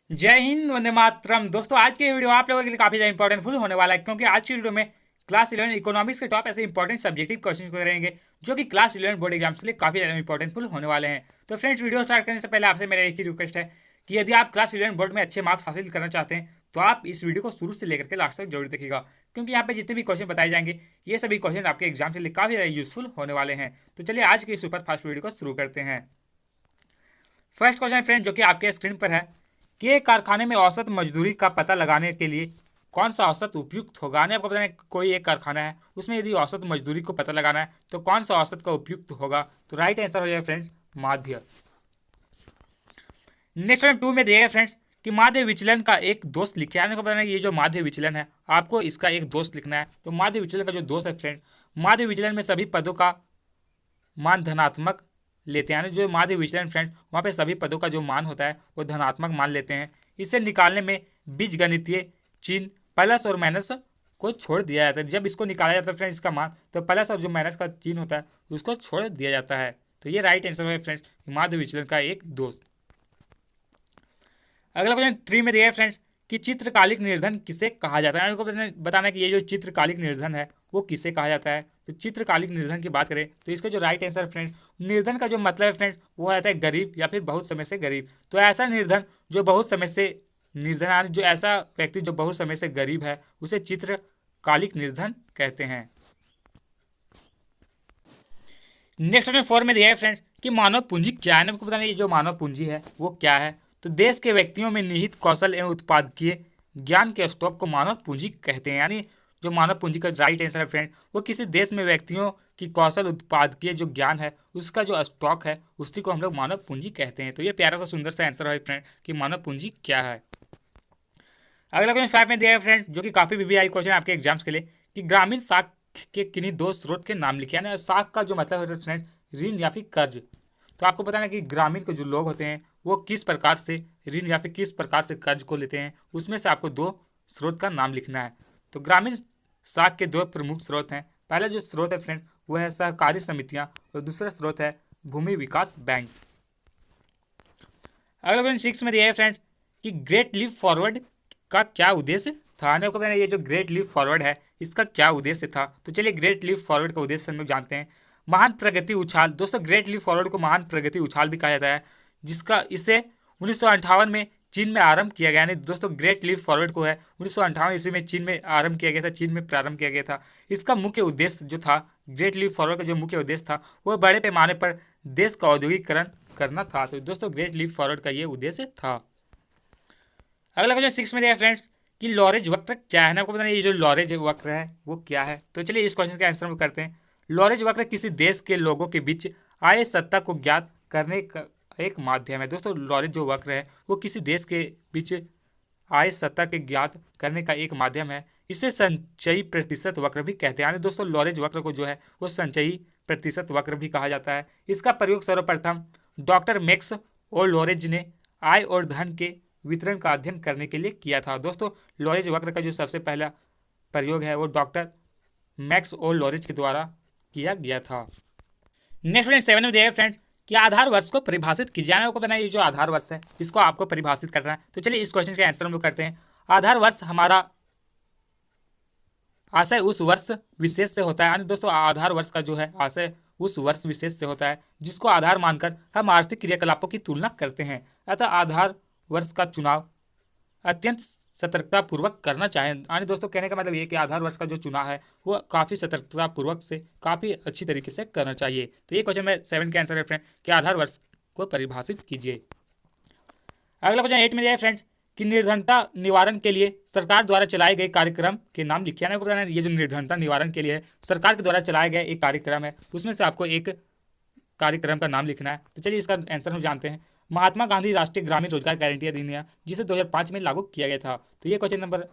जय हिंद, वंदे मातरम। दोस्तों, आज के वीडियो आप लोगों के लिए काफी ज्यादा इंपॉर्टेंट फुल होने वाला है, क्योंकि आज की वीडियो में क्लास 11 इकोनॉमिक्स के टॉप ऐसे इंपॉर्टेंट सब्जेक्टिव क्वेश्चन करेंगे जो कि क्लास 11 बोर्ड एग्जाम के लिए काफी ज्यादा इंपॉर्टेंट फुल होने वाले हैं। तो फ्रेंड्स, वीडियो स्टार्ट करने से पहले आपसे मेरा एक ही रिक्वेस्ट है कि यदि आप क्लास 11 बोर्ड में अच्छे मार्क्स हासिल करना चाहते हैं तो आप इस वीडियो को शुरू से लेकर के लास्ट तक जरूर देखिएगा, क्योंकि यहाँ पे जितने भी क्वेश्चन बताए जाएंगे ये सभी क्वेश्चन आपके एग्जाम के लिए काफी ज्यादा यूजफुल होने वाले हैं। तो चलिए आज की सुपर फास्ट वीडियो को शुरू करते हैं। फर्स्ट क्वेश्चन फ्रेंड, जो कि आपके स्क्रीन पर है कि एक कारखाने में औसत मजदूरी का पता लगाने के लिए कौन सा औसत उपयुक्त होगा। यानी आपको पता है कोई एक कारखाना है, उसमें यदि औसत मजदूरी को पता लगाना है तो कौन सा औसत का उपयुक्त होगा। तो राइट आंसर हो जाएगा फ्रेंड्स माध्य। नेक्स्ट वन 2 में दिया गया फ्रेंड्स कि माध्य विचलन का एक दोष लिखिए। आपको पता है ये जो माध्य विचलन है आपको इसका एक दोष लिखना है। तो माध्य विचलन का जो दोष है फ्रेंड, माध्य विचलन में सभी पदों का मान धनात्मक लेते हैं। यानी जो माध्य विचलन फ्रेंड, वहाँ पे सभी पदों का जो मान होता है वो धनात्मक मान लेते हैं। इसे निकालने में बीजगणितीय चिन्ह प्लस और माइनस को छोड़ दिया जाता है। जब इसको निकाला जाता है फ्रेंड इसका मान, तो प्लस और जो माइनस का चिन्ह होता है उसको छोड़ दिया जाता है। तो ये राइट आंसर है फ्रेंड्स माध्य विचलन का एक दोष। अगला क्वेश्चन 3 में दिया है फ्रेंड्स कि चित्रकालिक निर्धन किसे कहा जाता है। आपको बताना है कि ये जो चित्रकालिक निर्धन है वो किसे कहा जाता है। तो चित्रकालिक निर्धन की बात करें तो इसका जो राइट आंसर है फ्रेंड्स, निर्धन का जो मतलब है फ्रेंड्स वो आता है गरीब या फिर बहुत समय से गरीब। तो ऐसा निर्धन जो बहुत समय से निर्धन, यानी जो ऐसा व्यक्ति जो बहुत समय से गरीब है उसे चित्रकालिक निर्धन कहते हैं। नेक्स्ट में 4 में दिया है फ्रेंड्स कि मानव पूंजी क्या है। आपको बताना ये जो मानव पूंजी है वो क्या है। तो देश के व्यक्तियों में निहित कौशल एवं उत्पादकीय ज्ञान के स्टॉक को मानव पूंजी कहते हैं। यानी जो मानव पूंजी का राइट आंसर है फ्रेंड, वो किसी देश में व्यक्तियों की कौशल उत्पादकीय जो ज्ञान है उसका जो स्टॉक है उसी को हम लोग मानव पूंजी कहते हैं। तो ये प्यारा सा सुंदर सा आंसर है फ्रेंड कि मानव पूंजी क्या है। अगला क्वेश्चन 5 में दिया है फ्रेंड, जो कि काफी वीवीआई क्वेश्चन आपके एग्जाम्स के लिए कि ग्रामीण साख के किन्हीं दो स्रोत के नाम लिखे। यानी साख का जो मतलब है फ्रेंड ऋण या फिर कर्ज। तो आपको बताना है कि ग्रामीण के जो लोग होते हैं वो किस प्रकार से ऋण या फिर किस प्रकार से कर्ज को लेते हैं, उसमें से आपको दो स्रोत का नाम लिखना है। तो ग्रामीण साख के दो प्रमुख स्रोत हैं। पहला जो स्रोत है फ्रेंड वो है सहकारी समितियां और दूसरा स्रोत है भूमि विकास बैंक। अगला क्वेश्चन 6 में दिया है फ्रेंड्स कि ग्रेट लीप फॉरवर्ड का क्या उद्देश्य था। आने को ये जो ग्रेट लीप फॉरवर्ड है इसका क्या उद्देश्य था। तो चलिए ग्रेट लीप फॉरवर्ड का उद्देश्य हम लोग जानते हैं। महान प्रगति उछाल। दोस्तों, ग्रेट लीप फॉरवर्ड को महान प्रगति उछाल भी कहा जाता है, जिसका इसे 1958 में चीन में आरंभ किया गया। यानी दोस्तों ग्रेट लीप फॉरवर्ड को है 1958 ईस्वी में चीन में आरंभ किया गया था, चीन में प्रारंभ किया गया था। इसका मुख्य उद्देश्य जो था, ग्रेट लीप फॉरवर्ड का जो मुख्य उद्देश्य था वह बड़े पैमाने पर देश का औद्योगिकरण करना था। तो दोस्तों ग्रेट लीप फॉरवर्ड का ये उद्देश्य था। अगला क्वेश्चन 6 में दिया फ्रेंड्स कि लॉरेज वक्र क्या है। आपको पता नहीं ये जो लॉरेज वक्र है वो क्या है। तो चलिए इस क्वेश्चन का आंसर हम करते हैं। लॉरेज वक्र किसी देश के लोगों के बीच आय सत्ता को ज्ञात करने का एक माध्यम है। दोस्तों, लॉरेज जो वक्र है वो किसी देश के बीच आय सत्ता के ज्ञात करने का एक माध्यम है। इसे संचयी प्रतिशत वक्र भी कहते हैं। यानी दोस्तों लॉरेज वक्र को जो है वो संचयी प्रतिशत वक्र भी कहा जाता है। इसका प्रयोग सर्वप्रथम डॉक्टर मैक्स और लॉरेज ने आय और धन के वितरण का अध्ययन करने के लिए किया था। दोस्तों, लॉरेज वक्र का जो सबसे पहला प्रयोग है वो डॉक्टर मैक्स और लॉरेज के द्वारा किया गया था। नेक्स्ट फ्रेंड 7 में दिया फ्रेंड कि आधार वर्ष को परिभाषित कीजिए। आपको बनाइए ये जो आधार वर्ष है इसको आपको परिभाषित करना है। तो चलिए इस क्वेश्चन का आंसर हम लोग करते हैं। आधार वर्ष हमारा आशय उस वर्ष विशेष से होता है। यानी दोस्तों आधार वर्ष का जो है आशय उस वर्ष विशेष से होता है जिसको आधार मानकर हम आर्थिक क्रियाकलापों की तुलना करते हैं। अतः आधार वर्ष का चुनाव अत्यंत सतर्कता पूर्वक करना चाहिए। यानी दोस्तों कहने का मतलब ये कि आधार वर्ष का जो चुनाव है वो काफ़ी सतर्कता पूर्वक से काफ़ी अच्छी तरीके से करना चाहिए। तो ये क्वेश्चन में 7 के आंसर है फ्रेंड कि आधार वर्ष को परिभाषित कीजिए। अगला क्वेश्चन 8 में दिया है फ्रेंड्स कि निर्धनता निवारण के लिए सरकार द्वारा चलाए गए कार्यक्रम के नाम लिखिए। आपको बताना है ये जो निर्धनता निवारण के लिए सरकार के द्वारा चलाया गया एक कार्यक्रम है उसमें से आपको एक कार्यक्रम का नाम लिखना है। तो चलिए इसका आंसर हम जानते हैं। महात्मा गांधी राष्ट्रीय ग्रामीण रोजगार गारंटी अधिनियम, जिसे 2005 में लागू किया गया था। तो ये क्वेश्चन नंबर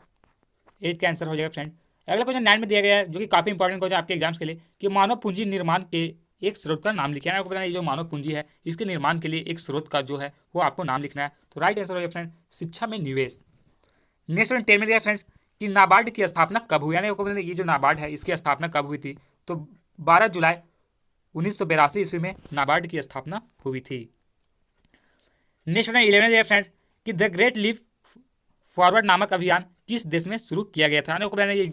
8 का आंसर हो जाएगा फ्रेंड। अगला क्वेश्चन 9 में दिया गया है जो कि काफी इंपॉर्टेंट क्वेश्चन आपके एग्जाम्स के लिए कि मानव पूंजी निर्माण के एक स्रोत का नाम लिखना है। आपको बताना ये जो मानव पूंजी है इसके निर्माण के लिए एक स्रोत का जो है वो आपको नाम लिखना है। तो राइट आंसर हो जाएगा फ्रेंड शिक्षा में निवेश। नेक्स्ट वन 10 में दिया फ्रेंड्स कि नाबार्ड की स्थापना कब हुई। यानी आपको बताना ये जो नाबार्ड है इसकी स्थापना कब हुई थी। तो 12 जुलाई 1982 ईस्वी में नाबार्ड की स्थापना हुई थी। नेक्स्ट वन 11 दिया फ्रेंड्स कि द ग्रेट लीप फॉरवर्ड नामक अभियान किस देश में शुरू किया गया था। आपको बताना ये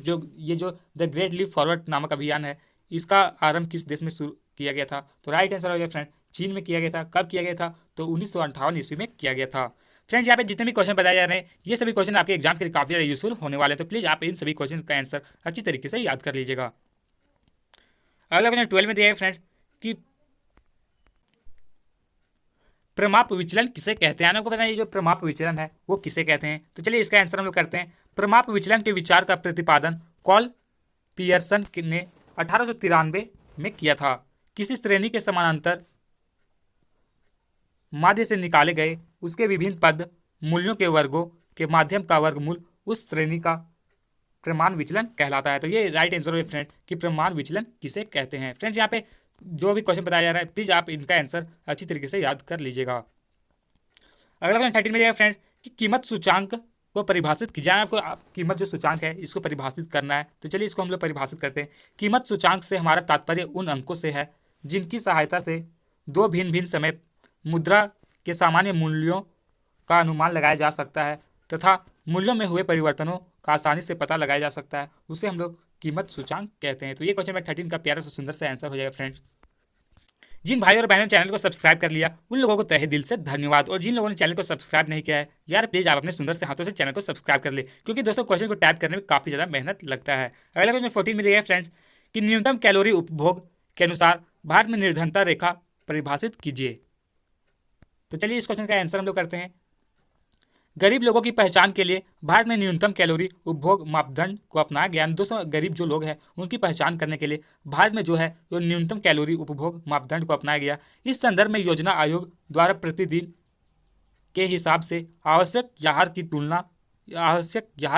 जो द ग्रेट लीप फॉरवर्ड नामक अभियान है, इसका आरंभ किस देश में शुरू किया गया था। तो राइट आंसर हो गया फ्रेंड, चीन में किया गया था। कब किया गया था, तो 1958 ईस्वी में किया गया था। फ्रेंड्स, यहाँ पे जितने भी क्वेश्चन बताए जा रहे हैं, ये सभी क्वेश्चन आपके एग्जाम के लिए काफी ज़्यादा यूजफुल होने वाले हैं। तो प्लीज आप इन सभी क्वेश्चन का आंसर अच्छी तरीके से याद कर लीजिएगा। अगला क्वेश्चन 12 में दिया है फ्रेंड्स कि प्रमाप विचलन किसे कहते हैं। आपको पता है ये जो प्रमाप विचलन है वो किसे कहते हैं। तो चलिए इसका आंसर हम लोग करते हैं। प्रमाप विचलन के विचार का प्रतिपादन कॉल पियर्सन ने 1893 में किया था। किसी श्रेणी के समानांतर माध्य से निकाले गए उसके विभिन्न पद मूल्यों के वर्गों के माध्यम का वर्गमूल उस श्रेणी का प्रमाण विचलन कहलाता है। तो ये राइट आंसर है फ्रेंड कि प्रमाण विचलन किसे कहते हैं। फ्रेंड्स, यहाँ पे जो भी क्वेश्चन बताया जा रहा है प्लीज आप इनका आंसर अच्छी तरीके से याद कर लीजिएगा। अगला क्वेश्चन 13 में दिया फ्रेंड्स कि कीमत सूचांक को परिभाषित कीजिए। आपको कीमत जो सूचांक है इसको परिभाषित करना है। तो चलिए इसको हम लोग परिभाषित करते हैं। कीमत सूचांक से हमारा तात्पर्य उन अंकों से है जिनकी सहायता से दो भिन्न भिन्न समय मुद्रा के सामान्य मूल्यों का अनुमान लगाया जा सकता है तथा मूल्यों में हुए परिवर्तनों का आसानी से पता लगाया जा सकता है, उसे हम लोग कीमत सूचांक कहते हैं। तो ये क्वेश्चन में 13 का प्यारा सा सुंदर सा आंसर हो जाएगा। फ्रेंड्स, जिन भाई और बहनों ने चैनल को सब्सक्राइब कर लिया उन लोगों को तहे दिल से धन्यवाद, और जिन लोगों ने चैनल को सब्सक्राइब नहीं किया है यार प्लीज आप अपने सुंदर से हाथों से चैनल को सब्सक्राइब कर ले, क्योंकि दोस्तों क्वेश्चन को टाइप करने में काफी ज्यादा मेहनत लगता है। अगला क्वेश्चन 14 में दिया है फ्रेंड्स कि न्यूनतम कैलोरी उपभोग के अनुसार भारत में निर्धनता रेखा परिभाषित कीजिए। तो चलिए इस क्वेश्चन का आंसर हम लोग करते हैं। गरीब लोगों की पहचान के लिए भारत में न्यूनतम कैलोरी उपभोग मापदंड को अपनाया गया। दोस्तों, गरीब जो लोग हैं उनकी पहचान करने के लिए भारत में जो है वो न्यूनतम कैलोरी उपभोग मापदंड को अपनाया गया। इस संदर्भ में योजना आयोग द्वारा प्रतिदिन के हिसाब से आवश्यक आहार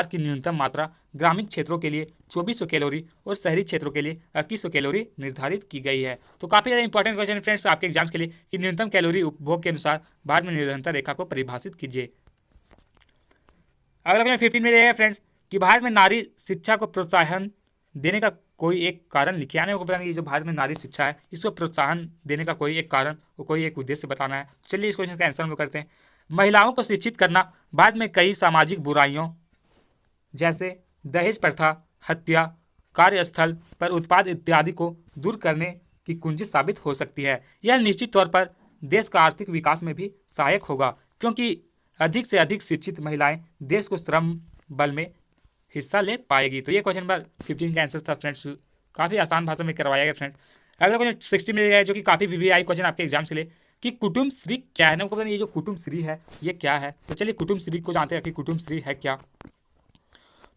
की न्यूनतम मात्रा ग्रामीण क्षेत्रों के लिए 2400 कैलोरी और शहरी क्षेत्रों के लिए 2100 कैलोरी निर्धारित की गई है। तो काफ़ी ज़्यादा इंपॉर्टेंट क्वेश्चन फ्रेंड्स आपके एग्जाम्स के लिए कि न्यूनतम कैलोरी उपभोग के अनुसार भारत में निर्धनता रेखा को परिभाषित कीजिए। अगला क्वेश्चन 15 में रहेगा फ्रेंड्स कि भारत में नारी शिक्षा को प्रोत्साहन देने का कोई एक कारण लिखिए। आने को पता नहीं, ये जो भारत में नारी शिक्षा है इसको प्रोत्साहन देने का कोई एक कारण और कोई एक उद्देश्य बताना है। चलिए इस क्वेश्चन का आंसर हम लोग करते हैं। महिलाओं को शिक्षित करना भारत में कई सामाजिक बुराइयों जैसे दहेज प्रथा, हत्या, कार्यस्थल पर उत्पाद इत्यादि को दूर करने की कुंजी साबित हो सकती है। यह निश्चित तौर पर देश का आर्थिक विकास में भी सहायक होगा, क्योंकि अधिक से अधिक शिक्षित महिलाएं देश को श्रम बल में हिस्सा ले पाएगी। तो ये क्वेश्चन नंबर 15 का आंसर था फ्रेंड्स, काफ़ी आसान भाषा में करवाया गया फ्रेंड्स। अगला क्वेश्चन 16 में है जो कि काफ़ी वीवीआई क्वेश्चन आपके एग्जाम से ले कि कुटुंब श्री क्या है। आपको पता नहीं ये जो कुटुंब श्री है ये क्या है। तो चलिए कुटुंब श्री को जानते हैं कि कुटुंब श्री है क्या।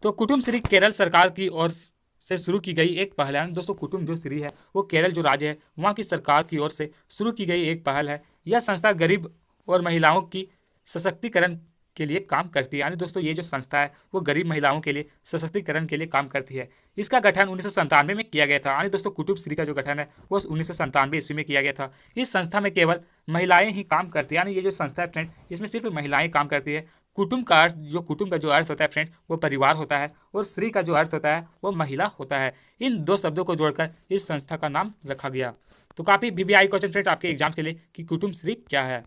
तो कुटुंब श्री केरल सरकार की ओर से शुरू की गई एक पहल है। दोस्तों, कुटुंब जो श्री है वो केरल जो राज्य है वहाँ की सरकार की ओर से शुरू की गई एक पहल है। यह संस्था गरीब और महिलाओं की सशक्तिकरण के लिए काम करती है। यानी दोस्तों ये जो संस्था है वो गरीब महिलाओं के लिए सशक्तिकरण के लिए काम करती है। इसका गठन 1997 में किया गया था। यानी दोस्तों कुटुंब श्री का जो गठन है वो 1997 ईस्वी में किया गया था। इस संस्था में केवल महिलाएं ही काम करती है। यानी ये जो संस्था है फ्रेंड इसमें सिर्फ महिलाएं काम करती है। कुटुंब का अर्थ जो अर्थ होता है फ्रेंड वो परिवार होता है, और श्री का जो अर्थ होता है वो महिला होता है। इन दो शब्दों को जोड़कर इस संस्था का नाम रखा गया। तो काफ़ी वीवीआई क्वेश्चन फ्रेंड्स आपके एग्जाम के लिए कि कुटुंब श्री क्या है।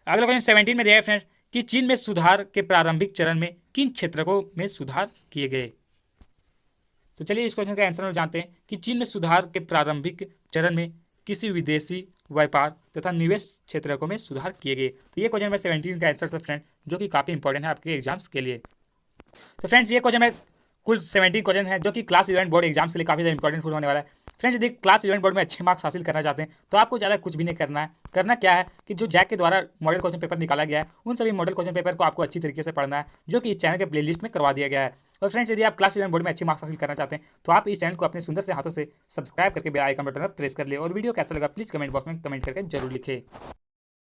अगला क्वेश्चन 17 में दिया है फ्रेंड्स कि चीन में सुधार के प्रारंभिक चरण में किन क्षेत्रों में सुधार किए गए। तो चलिए इस क्वेश्चन का आंसर हम जानते हैं कि चीन में सुधार के प्रारंभिक चरण में किसी विदेशी व्यापार तथा निवेश क्षेत्रों में सुधार किए गए। तो ये क्वेश्चन नंबर 17 का आंसर था फ्रेंड, जो कि काफ़ी इंपॉर्टेंट है आपके एग्जाम्स के लिए। तो फ्रेंड्स ये क्वेश्चन में कुल 17 क्वेश्चन है जो कि क्लास 11 बोर्ड एग्जाम के लिए काफ़ी ज़्यादा इंपॉर्टेंट होने वाला है। फ्रेंड्स यदि क्लास 11 बोर्ड में अच्छे मार्क्स हासिल करना चाहते हैं तो आपको ज़्यादा कुछ भी नहीं करना है। करना क्या है कि जो जैक के द्वारा मॉडल क्वेश्चन पेपर निकाला गया है उन सभी मॉडल क्वेश्चन पेपर को आपको अच्छी तरीके से पढ़ना है, जो कि इस चैनल के प्लेलिस्ट में करवा दिया गया है। और फ्रेंड्स यदि आप क्लास 11 बोर्ड में अच्छे मार्क्स हासिल करना चाहते हैं तो आप इस चैनल को अपने सुंदर से हाथों से सब्सक्राइब करके बेल आइकन बटन पर प्रेस कर ले। और वीडियो कैसा लगा प्लीज़ कमेंट बॉक्स में कमेंट करके जरूर लिखें।